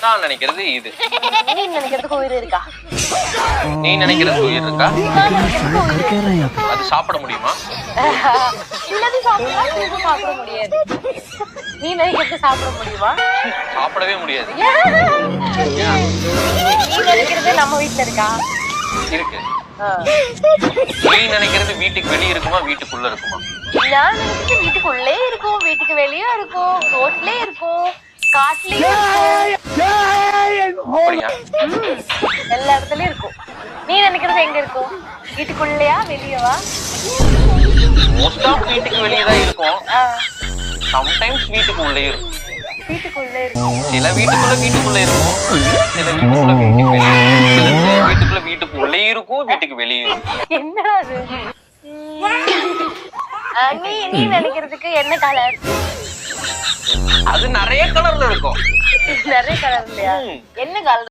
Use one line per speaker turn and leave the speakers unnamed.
நான் நினைக்கிறது இது.
நீ நினைக்கிறதுக்கு உயிர் இருக்கா?
நீ நினைக்கிறது உயிர் இருக்கா?
நான் நினைக்கிறதுக்கு உயிர் இருக்கு.
அது சாப்பிட முடியுமா?
இல்லது சாப்பிடலாம், இது சாப்பிட முடியாது. நீ நினைக்கிறது சாப்பிட முடியுமா?
சாப்பிடவே முடியாது.
நீ நினைக்கிறது நம்ம வீட்டுல இருக்கா?
இருக்கு. நீ நினைக்கிறது வீட்டுக்கு வெளியே இருக்குமா வீட்டுக்குள்ள இருக்குமா?
நான் நினைக்கிறது வீட்டுக்குள்ளே இருக்கும், வீட்டுக்கு வெளியே இருக்கும், ரோட்லயே இருக்கும், காட்டுலயும் இருக்கும்.
அப்படியா?
எல்லா இடத்துலயும் இருக்கும். நீ நினைக்கிறது எங்க இருக்கும்? வீட்டுக்குள்ளயா வெளியவா?
மோஸ்ட் ஆஃப் வீட்டுக்கு வெளியே தான் இருக்கும். சம்டைம்ஸ் வீட்டுக்கு உள்ளே இருக்கும்.
வீட்டுக்குள்ளே இருக்கும்.
சில வீட்டுக்குள்ள இருக்கும், சில வீட்டுக்குள்ள வீட்டுக்கு வெளியே இருக்கும், சில வீட்டுக்குள்ள வீட்டுக்கு உள்ளே இருக்கும், வீட்டுக்கு வெளியே இருக்கும்.
என்ன அது? நீ நினைக்கிறதுக்கு என்ன கலர்?
அது நிறைய கலர்ல இருக்கும்.
நிறைய கலர் இல்லையா? என்ன கலர்?